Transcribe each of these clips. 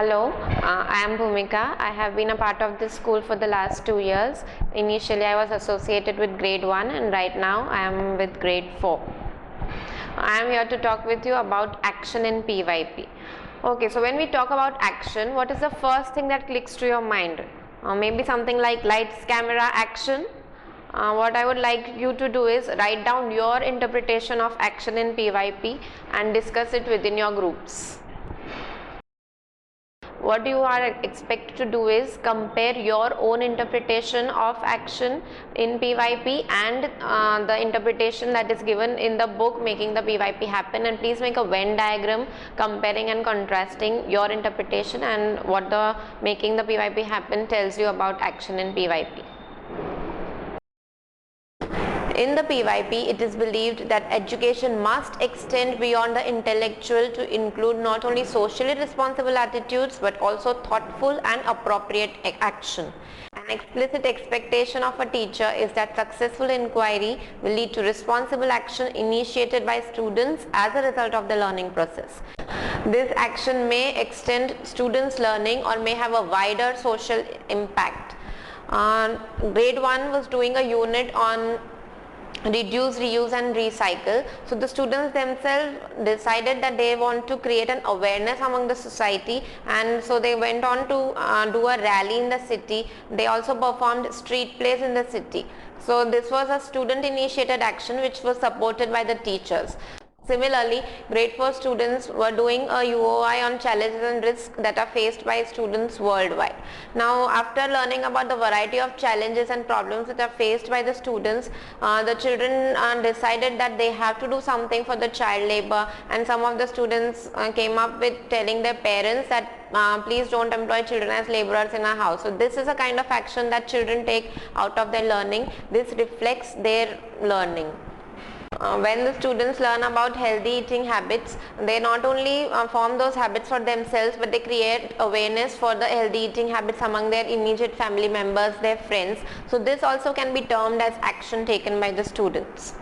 Hello, I am Bhumika. I have been a part of this school for the last 2 years. Initially, I was associated with grade 1 and right now I am with grade 4. I am here to talk with you about action in PYP. Okay, so when we talk about action, what is the first thing that clicks to your mind? Maybe something like lights, camera, action. What I would like you to do is write down your interpretation of action in PYP and discuss it within your groups. What you are expected to do is compare your own interpretation of action in PYP and the interpretation that is given in the book Making the PYP Happen, and please make a Venn diagram comparing and contrasting your interpretation and what the Making the PYP Happen tells you about action in PYP. In the PYP, it is believed that education must extend beyond the intellectual to include not only socially responsible attitudes but also thoughtful and appropriate action. An explicit expectation of a teacher is that successful inquiry will lead to responsible action initiated by students as a result of the learning process. This action may extend students' learning or may have a wider social impact. Grade 1 was doing a unit on reduce, reuse and recycle. So the students themselves decided that they want to create an awareness among the society, and so they went on to do a rally in the city. They also performed street plays in the city. So this was a student initiated action which was supported by the teachers. Similarly, grade 4 students were doing a UOI on challenges and risks that are faced by students worldwide. Now, after learning about the variety of challenges and problems that are faced by the students, the children decided that they have to do something for the child labor, and some of the students came up with telling their parents that please don't employ children as laborers in our house. So this is a kind of action that children take out of their learning. This reflects their learning. When the students learn about healthy eating habits, they not only form those habits for themselves, but they create awareness for the healthy eating habits among their immediate family members, their friends. So this also can be termed as action taken by the students.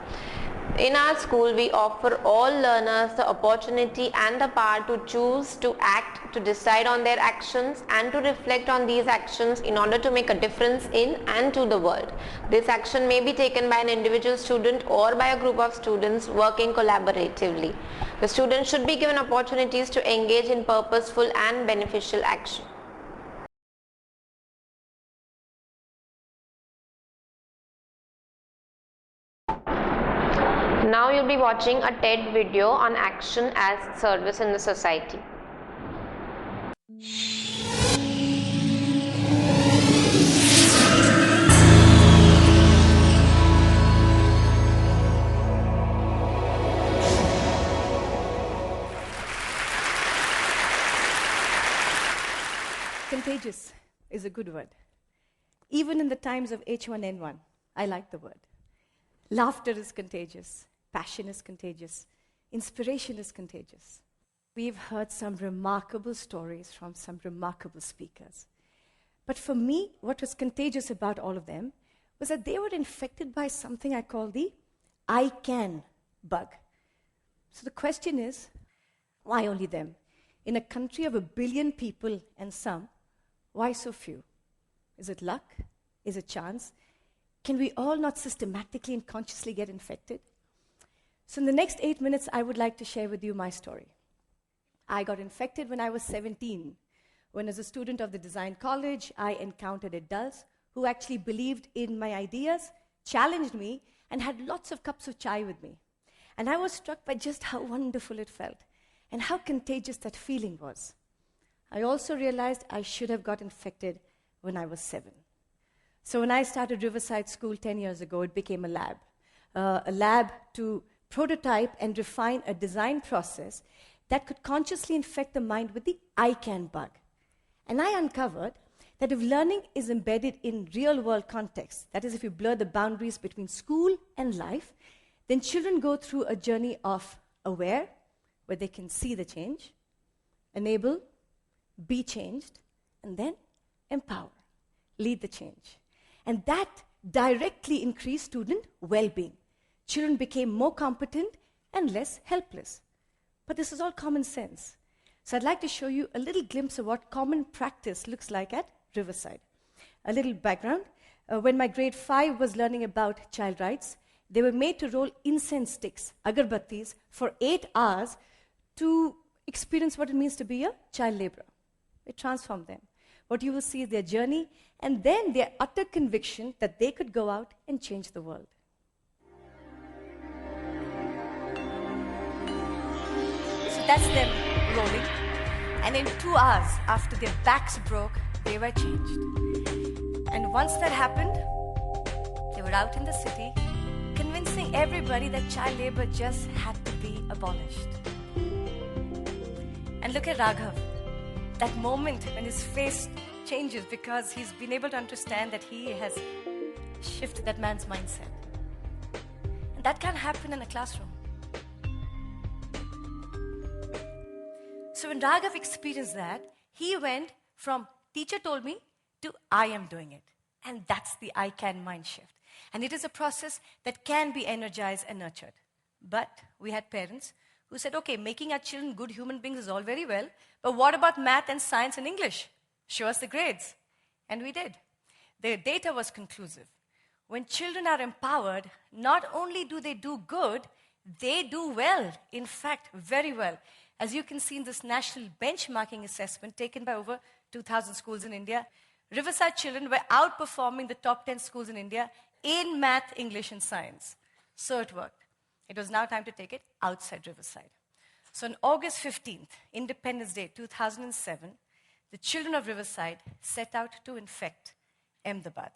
In our school, we offer all learners the opportunity and the power to choose, to act, to decide on their actions and to reflect on these actions in order to make a difference in and to the world. This action may be taken by an individual student or by a group of students working collaboratively. The students should be given opportunities to engage in purposeful and beneficial action. Now you'll be watching a TED video on action as service in the society. Contagious is a good word. Even in the times of H1N1, I like the word. Laughter is contagious. Passion is contagious. Inspiration is contagious. We've heard some remarkable stories from some remarkable speakers. But for me, what was contagious about all of them was that they were infected by something I call the I can bug. So the question is, why only them? In a country of 1 billion people and some, why so few? Is it luck? Is it chance? Can we all not systematically and consciously get infected? So in the next 8 minutes, I would like to share with you my story. I got infected when I was 17, when as a student of the design college, I encountered adults who actually believed in my ideas, challenged me, and had lots of cups of chai with me. And I was struck by just how wonderful it felt and how contagious that feeling was. I also realized I should have got infected when I was 7. So when I started Riverside School 10 years ago, it became a lab to prototype and refine a design process that could consciously infect the mind with the I can bug. And I uncovered that if learning is embedded in real-world context, that is, if you blur the boundaries between school and life, then children go through a journey of aware, where they can see the change, enable, be changed, and then empower, lead the change. And that directly increased student well-being. Children became more competent and less helpless. But this is all common sense. So I'd like to show you a little glimpse of what common practice looks like at Riverside. A little background. When my grade 5 was learning about child rights, they were made to roll incense sticks, agarbattis, for 8 hours to experience what it means to be a child laborer. It transformed them. What you will see is their journey and then their utter conviction that they could go out and change the world. So that's them rolling. And in 2 hours, after their backs broke, they were changed. And once that happened, they were out in the city, convincing everybody that child labor just had to be abolished. And look at Raghav. That moment when his face changes because he's been able to understand that he has shifted that man's mindset. And that can't happen in a classroom. So when Raghav experienced that, he went from teacher told me to I am doing it. And that's the I can mind shift. And it is a process that can be energized and nurtured. But we had parents who said, okay, making our children good human beings is all very well, but what about math and science and English? Show us the grades. And we did. The data was conclusive. When children are empowered, not only do they do good, they do well. In fact, very well. As you can see in this national benchmarking assessment taken by over 2,000 schools in India, Riverside children were outperforming the top 10 schools in India in math, English, and science. So it worked. It was now time to take it outside Riverside. So on August 15th, Independence Day 2007, the children of Riverside set out to infect Ahmedabad.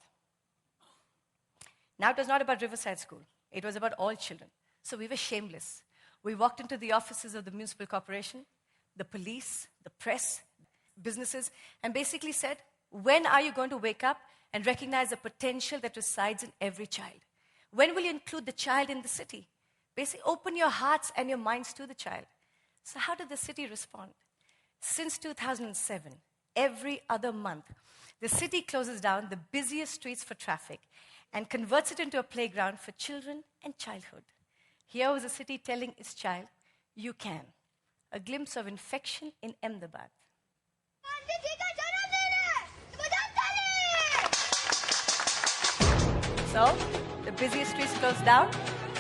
Now it was not about Riverside School. It was about all children. So we were shameless. We walked into the offices of the municipal corporation, the police, the press, businesses, and basically said, when are you going to wake up and recognize the potential that resides in every child? When will you include the child in the city? Basically, open your hearts and your minds to the child. So how did the city respond? Since 2007, every other month, the city closes down the busiest streets for traffic and converts it into a playground for children and childhood. Here was the city telling its child, you can. A glimpse of infection in Ahmedabad. So, the busiest streets closed down.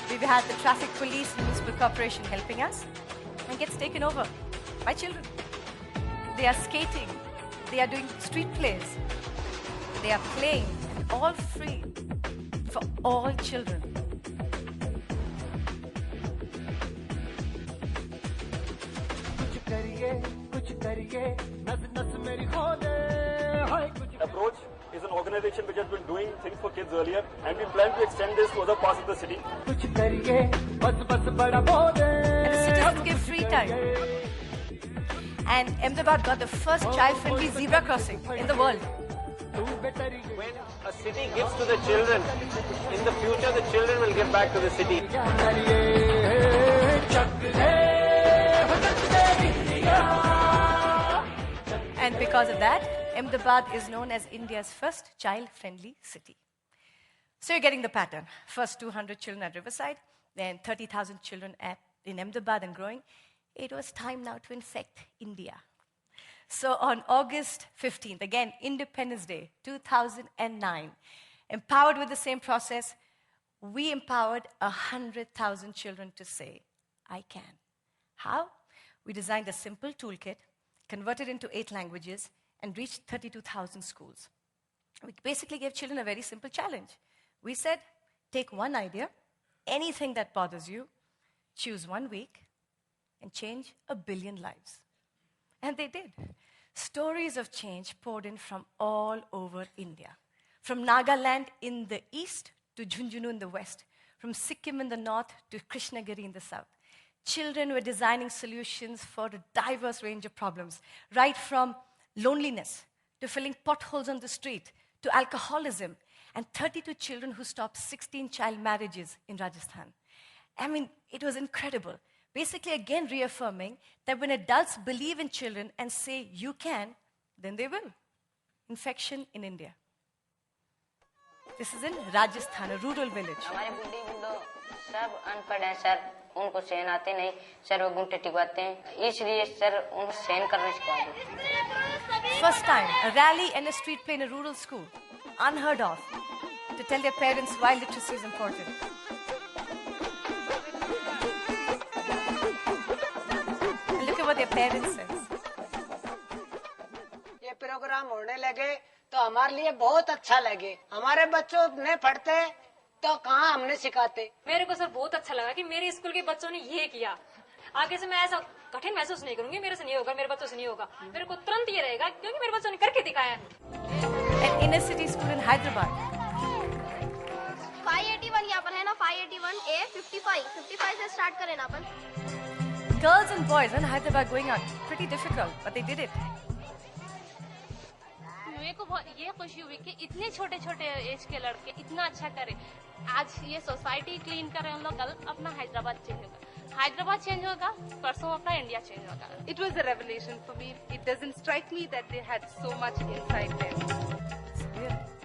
We've had the traffic police and municipal corporation helping us, and gets taken over by children. They are skating. They are doing street plays. They are playing, and all free for all children. Approach is an organization which has been doing things for kids earlier, and we plan to extend this to other parts of the city. And the citizens give free time. And Ahmedabad got the first child-friendly zebra crossing in the world. When a city gives to the children, in the future the children will give back to the city. And because of that, Ahmedabad is known as India's first child-friendly city. So you're getting the pattern. First 200 children at Riverside, then 30,000 children in Ahmedabad and growing. It was time now to infect India. So on August 15th, again, Independence Day, 2009, empowered with the same process, we empowered 100,000 children to say, I can. How? We designed a simple toolkit, converted into 8 languages, and reached 32,000 schools. We basically gave children a very simple challenge. We said, take one idea, anything that bothers you, choose 1 week, and change 1 billion lives. And they did. Stories of change poured in from all over India. From Nagaland in the east to Jhunjhunu in the west. From Sikkim in the north to Krishnagiri in the south. Children were designing solutions for a diverse range of problems, right from loneliness to filling potholes on the street to alcoholism, and 32 children who stopped 16 child marriages in Rajasthan. I mean, it was incredible. Basically, again, reaffirming that when adults believe in children and say, you can, then they will. Infection in India. This is in Rajasthan, a rural village. हमारे बुढ़ी बुढ़ो सब अनपढ़ हैं sir उनको सहन आते नहीं सर, वो घूंटे टिकवाते हैं, इसलिए सर उनको सहन करना सिखा दो। First time, a rally and a street play in a rural school, unheard of, to tell their parents why literacy is important. And look at what their parents said. ये programme होने लगे तो हमारे लिए बहुत अच्छा लगे। हमारे बच्चों ने पढ़ते तो कहाँ हमने सिखाते। मेरे को सर बहुत अच्छा लगा कि मेरे स्कूल के बच्चों ने ये किया। आगे से मैं ऐसा कठिन महसूस नहीं करूंगी, मेरे से नहीं होगा, मेरे बच्चों से नहीं होगा, मेरे को तुरंत ये रहेगा क्योंकि मेरे बच्चों ने करके दिखाया। An inner city school in Hyderabad. 581 यहाँ पर है ना, 581A 55 से स्टार्ट करें ना अपन। Girls and boys in Hyderabad going out, pretty difficult, but they did it. मेरे को बहुत ये खुशी हुई कि इतने छोटे छोटे एज के लड़के इतना अच्छा करे। आज ये सोसाइटी क्लीन कर रहे हैं हम लोग, कल अपना हैदराबाद चेंज होगा, हैदराबाद चेंज होगा, परसों अपना इंडिया चेंज होगा। It was a revelation for me. It doesn't strike me that they had so much inside them.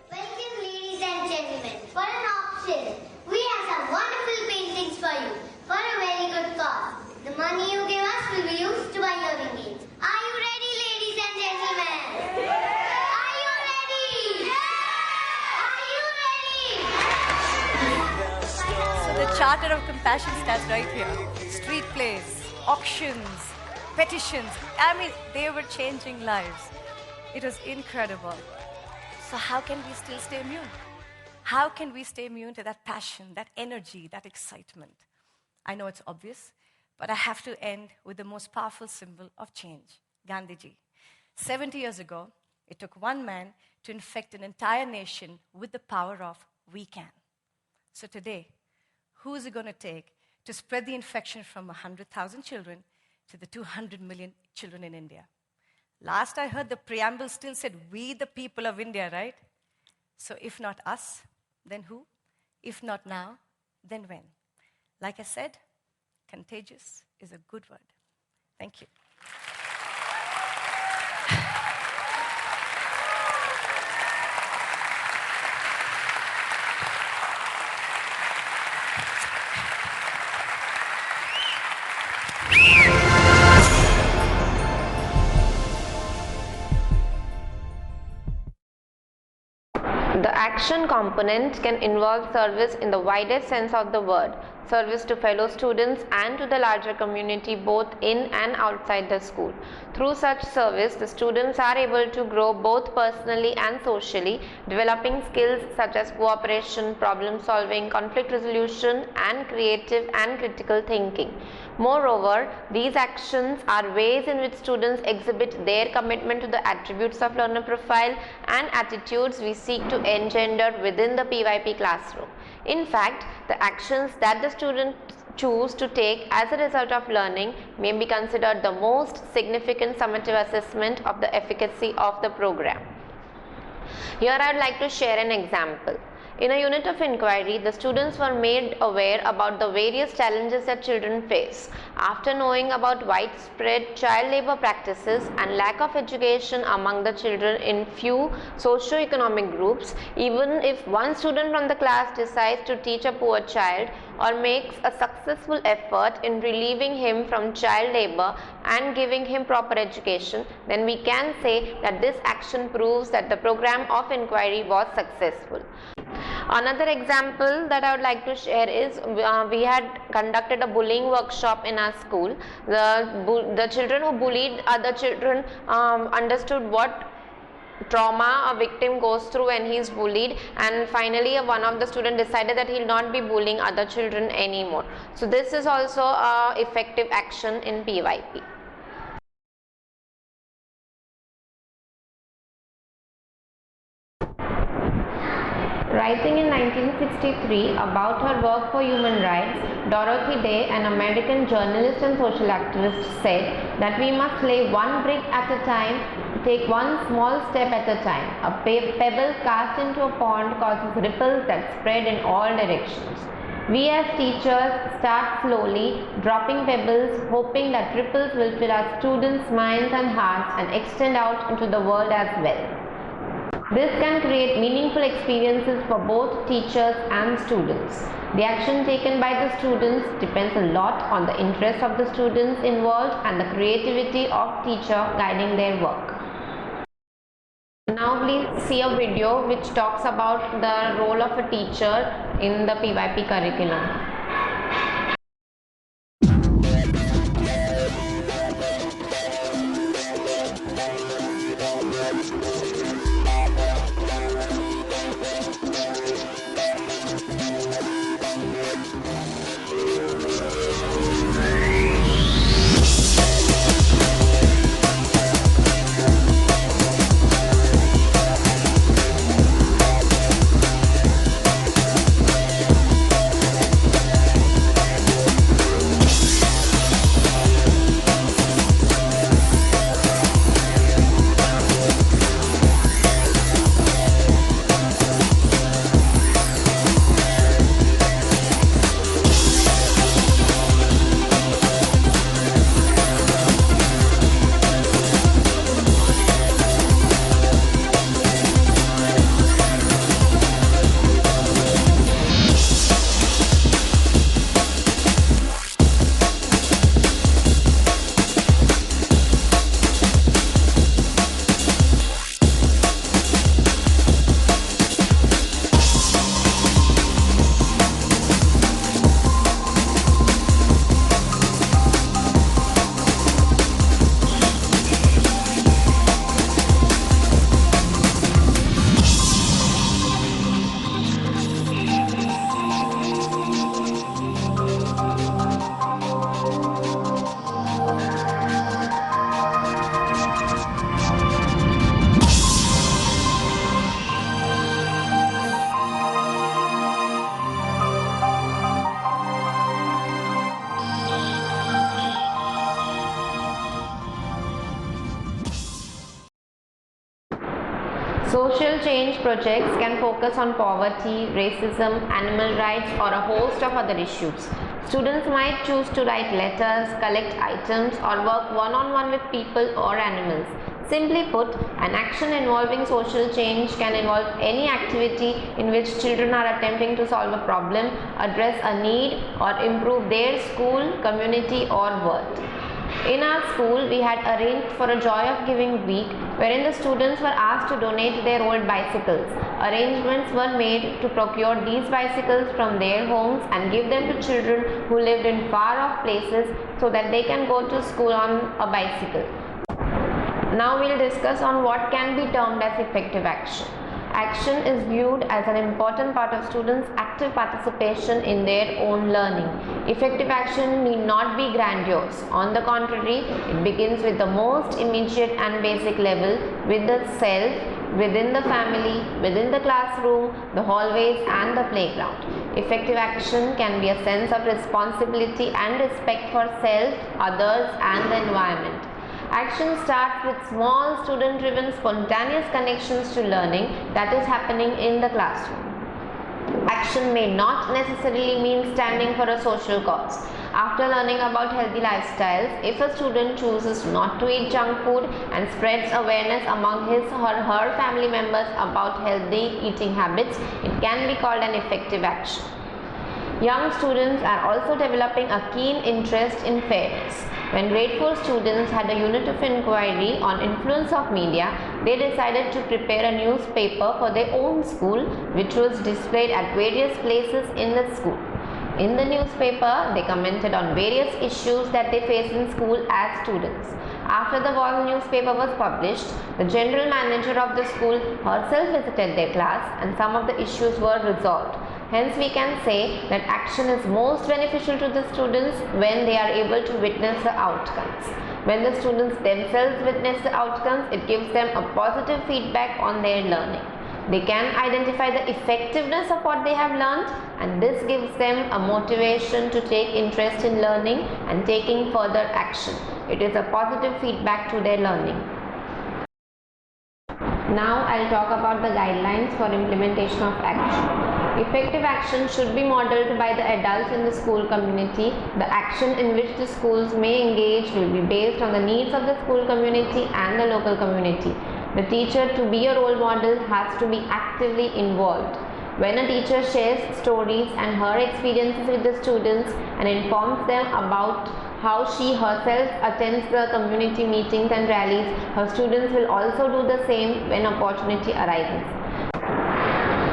Welcome ladies and gentlemen. For an auction, we have some wonderful paintings for you for a very good cause. The money you give us will be used to buy hearing aids. Are you ready, ladies and gentlemen? Are you ready? Are you ready? So the charter of compassion stands right here. Street plays, auctions, petitions. I mean, they were changing lives. It was incredible. So how can we still stay immune? How can we stay immune to that passion, that energy, that excitement? I know it's obvious, but I have to end with the most powerful symbol of change, Gandhiji. 70 years ago, it took one man to infect an entire nation with the power of we can. So today, who is it going to take to spread the infection from 100,000 children to the 200 million children in India? Last I heard, the preamble still said, we the people of India, right? So if not us, then who? If not now, then when? Like I said, contagious is a good word. Thank you. The action component can involve service in the widest sense of the word, service to fellow students and to the larger community both in and outside the school. Through such service, the students are able to grow both personally and socially, developing skills such as cooperation, problem solving, conflict resolution, and creative and critical thinking. Moreover, these actions are ways in which students exhibit their commitment to the attributes of learner profile and attitudes we seek to engender within the PYP classroom. In fact, the actions that the students choose to take as a result of learning may be considered the most significant summative assessment of the efficacy of the program. Here I would like to share an example. In a unit of inquiry, the students were made aware about the various challenges that children face. After knowing about widespread child labor practices and lack of education among the children in few socio-economic groups, even if one student from the class decides to teach a poor child or makes a successful effort in relieving him from child labor and giving him proper education, then we can say that this action proves that the program of inquiry was successful. Another example that I would like to share is we had conducted a bullying workshop in our school. The children who bullied other children understood what trauma a victim goes through when he is bullied, and finally one of the students decided that he will not be bullying other children anymore. So this is also a effective action in PYP. Writing in 1963 about her work for human rights, Dorothy Day, an American journalist and social activist, said that we must lay one brick at a time, take one small step at a time. A pebble cast into a pond causes ripples that spread in all directions. We as teachers start slowly, dropping pebbles, hoping that ripples will fill our students' minds and hearts and extend out into the world as well. This can create meaningful experiences for both teachers and students. The action taken by the students depends a lot on the interest of the students involved and the creativity of teacher guiding their work. Now please see a video which talks about the role of a teacher in the PYP curriculum. Social change projects can focus on poverty, racism, animal rights, or a host of other issues. Students might choose to write letters, collect items, or work one-on-one with people or animals. Simply put, an action involving social change can involve any activity in which children are attempting to solve a problem, address a need, or improve their school, community, or world. In our school, we had arranged for a Joy of Giving week wherein the students were asked to donate their old bicycles. Arrangements were made to procure these bicycles from their homes and give them to children who lived in far off places so that they can go to school on a bicycle. Now we will discuss on what can be termed as effective action. Action is viewed as an important part of students' active participation in their own learning. Effective action need not be grandiose. On the contrary, it begins with the most immediate and basic level, with the self, within the family, within the classroom, the hallways and the playground. Effective action can be a sense of responsibility and respect for self, others and the environment. Action starts with small student-driven spontaneous connections to learning that is happening in the classroom. Action may not necessarily mean standing for a social cause. After learning about healthy lifestyles, if a student chooses not to eat junk food and spreads awareness among his or her family members about healthy eating habits, it can be called an effective action. Young students are also developing a keen interest in fairness. When grade 4 students had a unit of inquiry on influence of media, they decided to prepare a newspaper for their own school, which was displayed at various places in the school. In the newspaper, they commented on various issues that they face in school as students. After the wall newspaper was published, the general manager of the school herself visited their class and some of the issues were resolved. Hence, we can say that action is most beneficial to the students when they are able to witness the outcomes. When the students themselves witness the outcomes, it gives them a positive feedback on their learning. They can identify the effectiveness of what they have learned, and this gives them a motivation to take interest in learning and taking further action. It is a positive feedback to their learning. Now I'll talk about the guidelines for implementation of action. Effective action should be modeled by the adults in the school community. The action in which the schools may engage will be based on the needs of the school community and the local community. The teacher, to be a role model, has to be actively involved. When a teacher shares stories and her experiences with the students and informs them about how she herself attends the community meetings and rallies, her students will also do the same when opportunity arises.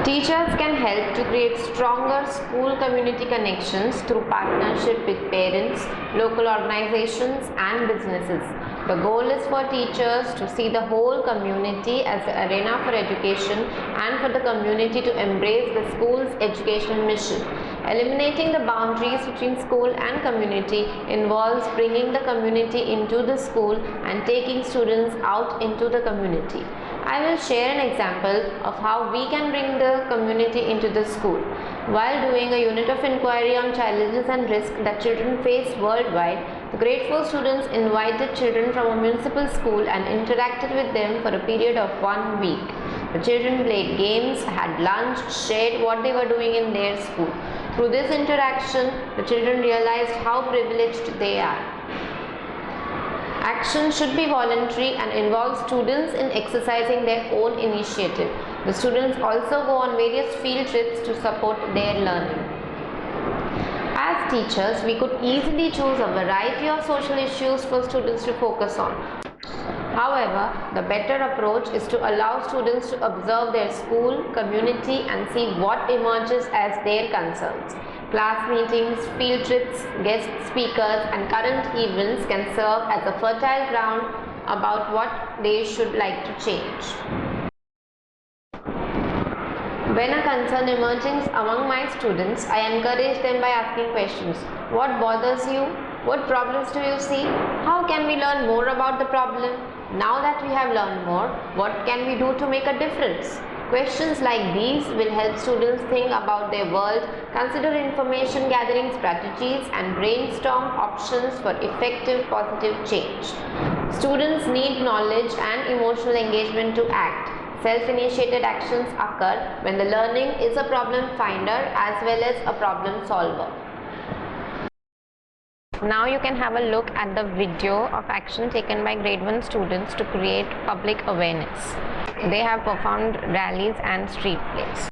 Teachers can help to create stronger school community connections through partnership with parents, local organizations and businesses. The goal is for teachers to see the whole community as the arena for education and for the community to embrace the school's educational mission. Eliminating the boundaries between school and community involves bringing the community into the school and taking students out into the community. I will share an example of how we can bring the community into the school. While doing a unit of inquiry on challenges and risks that children face worldwide, the grade 4 students invited children from a municipal school and interacted with them for a period of 1 week. The children played games, had lunch, shared what they were doing in their school. Through this interaction, the children realized how privileged they are. Action should be voluntary and involve students in exercising their own initiative. The students also go on various field trips to support their learning. As teachers, we could easily choose a variety of social issues for students to focus on. However, the better approach is to allow students to observe their school, community and see what emerges as their concerns. Class meetings, field trips, guest speakers and current events can serve as a fertile ground about what they should like to change. When a concern emerges among my students, I encourage them by asking questions. What bothers you? What problems do you see? How can we learn more about the problem? Now that we have learned more, what can we do to make a difference? Questions like these will help students think about their world, consider information gathering strategies and brainstorm options for effective positive change. Students need knowledge and emotional engagement to act. Self-initiated actions occur when the learning is a problem finder as well as a problem solver. Now you can have a look at the video of action taken by grade 1 students to create public awareness. They have performed rallies and street plays.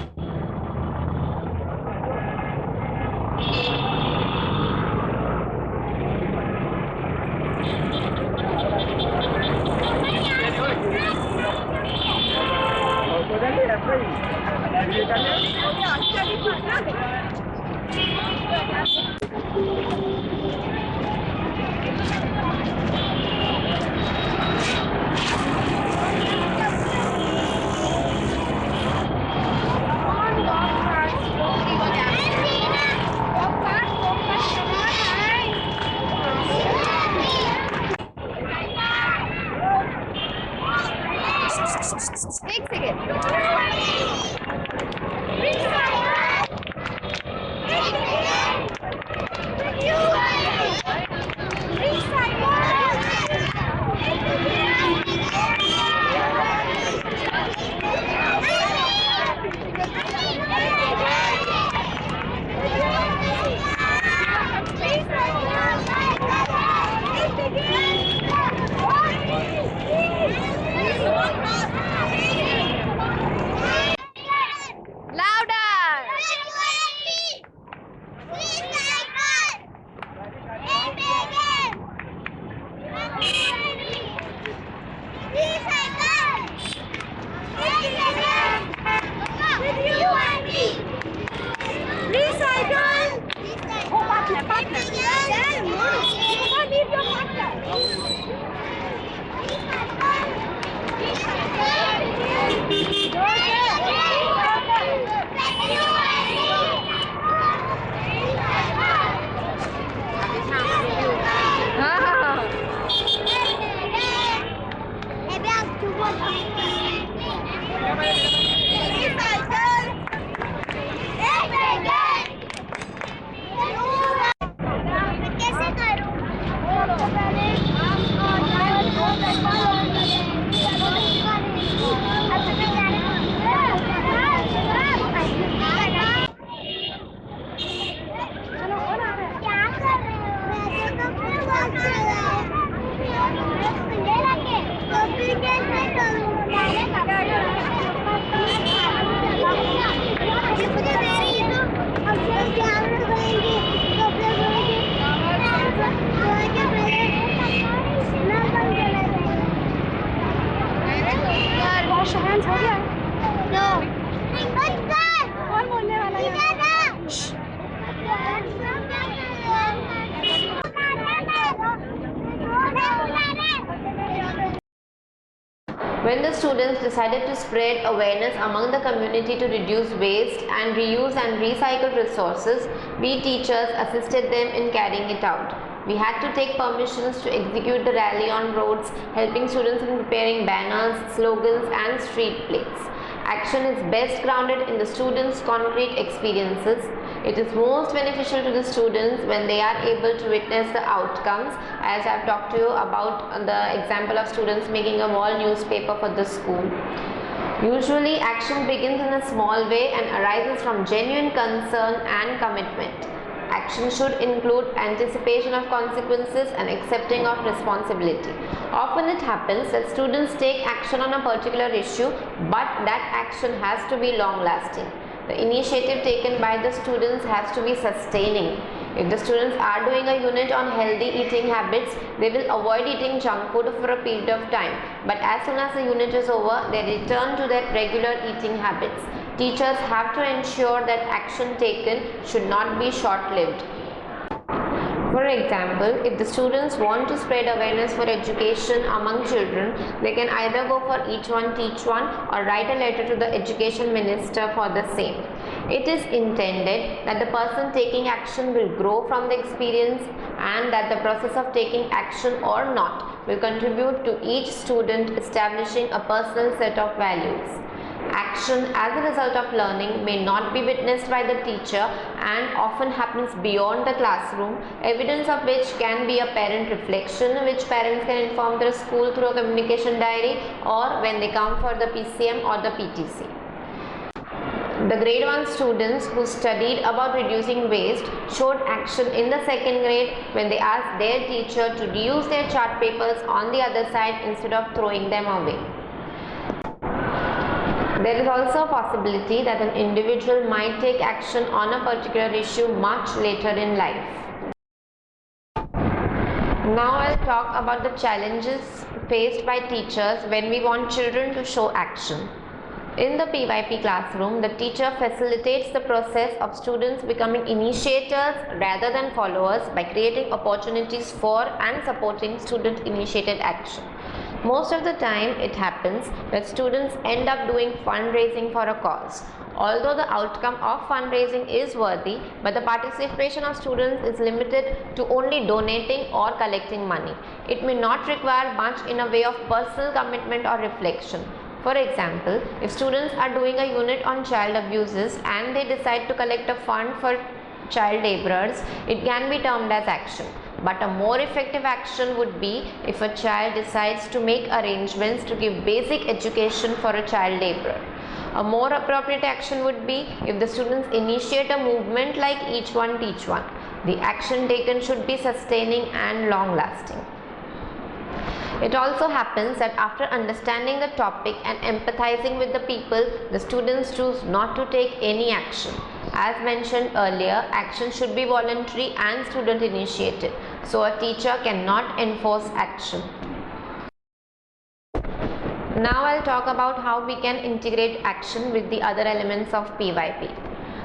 Wash your hands, हो गया? No. कौन बोलने वाला है? When the students decided to spread awareness among the community to reduce waste and reuse and recycle resources, we teachers assisted them in carrying it out. We had to take permissions to execute the rally on roads, helping students in preparing banners, slogans and street plates. Action is best grounded in the students' concrete experiences. It is most beneficial to the students when they are able to witness the outcomes, as I have talked to you about the example of students making a wall newspaper for the school. Usually, action begins in a small way and arises from genuine concern and commitment. Action should include anticipation of consequences and accepting of responsibility. Often it happens that students take action on a particular issue, but that action has to be long lasting. The initiative taken by the students has to be sustaining. If the students are doing a unit on healthy eating habits, they will avoid eating junk food for a period of time. But as soon as the unit is over, they return to their regular eating habits. Teachers have to ensure that action taken should not be short-lived. For example, if the students want to spread awareness for education among children, they can either go for each one teach one or write a letter to the education minister for the same. It is intended that the person taking action will grow from the experience and that the process of taking action or not will contribute to each student establishing a personal set of values. Action as a result of learning may not be witnessed by the teacher and often happens beyond the classroom, evidence of which can be a parent reflection which parents can inform their school through a communication diary or when they come for the PCM or the PTC. The grade 1 students who studied about reducing waste showed action in the second grade when they asked their teacher to reuse their chart papers on the other side instead of throwing them away. There is also a possibility that an individual might take action on a particular issue much later in life. Now I'll talk about the challenges faced by teachers when we want children to show action. In the PYP classroom, the teacher facilitates the process of students becoming initiators rather than followers by creating opportunities for and supporting student-initiated action. Most of the time, it happens that students end up doing fundraising for a cause. Although the outcome of fundraising is worthy, but the participation of students is limited to only donating or collecting money. It may not require much in a way of personal commitment or reflection. For example, if students are doing a unit on child abuses and they decide to collect a fund for child laborers, it can be termed as action. But a more effective action would be if a child decides to make arrangements to give basic education for a child laborer. A more appropriate action would be if the students initiate a movement like each one teach one. The action taken should be sustaining and long lasting. It also happens that after understanding the topic and empathizing with the people, the students choose not to take any action. As mentioned earlier, action should be voluntary and student initiated, so a teacher cannot enforce action. Now I'll talk about how we can integrate action with the other elements of PYP.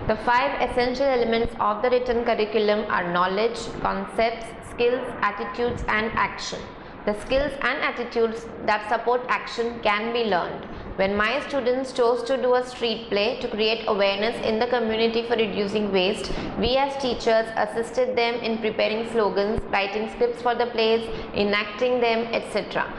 The 5 essential elements of the written curriculum are knowledge, concepts, skills, attitudes and action. The skills and attitudes that support action can be learned. When my students chose to do a street play to create awareness in the community for reducing waste, we as teachers assisted them in preparing slogans, writing scripts for the plays, enacting them, etc.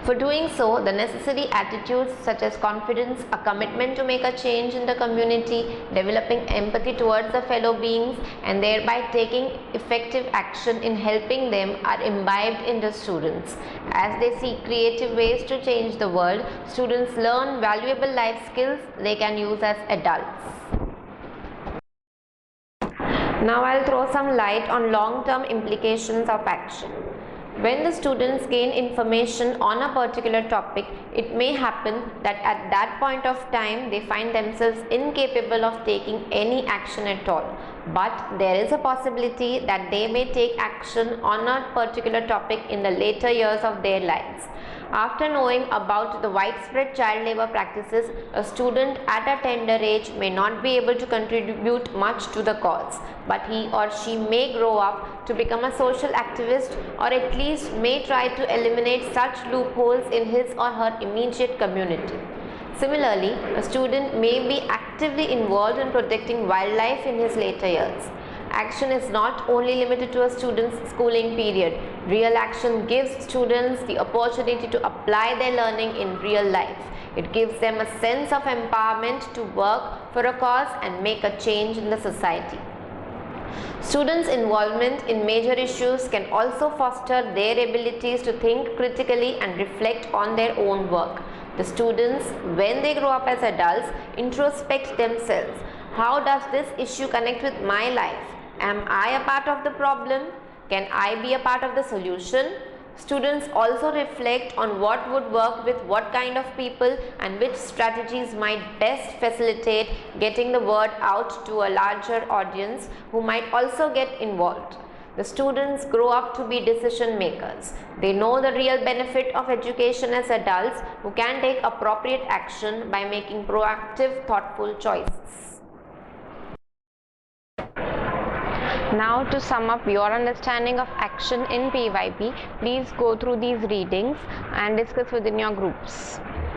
For doing so, the necessary attitudes such as confidence, a commitment to make a change in the community, developing empathy towards the fellow beings, and thereby taking effective action in helping them are imbibed in the students. As they seek creative ways to change the world, students learn valuable life skills they can use as adults. Now I'll throw some light on long-term implications of action. When the students gain information on a particular topic, it may happen that at that point of time they find themselves incapable of taking any action at all. But there is a possibility that they may take action on a particular topic in the later years of their lives. After knowing about the widespread child labor practices, a student at a tender age may not be able to contribute much to the cause, but he or she may grow up to become a social activist, or at least may try to eliminate such loopholes in his or her immediate community. Similarly, a student may be actively involved in protecting wildlife in his later years. Action is not only limited to a student's schooling period. Real action gives students the opportunity to apply their learning in real life. It gives them a sense of empowerment to work for a cause and make a change in the society. Students' involvement in major issues can also foster their abilities to think critically and reflect on their own work. The students, when they grow up as adults, introspect themselves. How does this issue connect with my life? Am I a part of the problem? Can I be a part of the solution? Students also reflect on what would work with what kind of people and which strategies might best facilitate getting the word out to a larger audience who might also get involved. The students grow up to be decision makers. They know the real benefit of education as adults who can take appropriate action by making proactive, thoughtful choices. Now, to sum up your understanding of action in PYP, please go through these readings and discuss within your groups.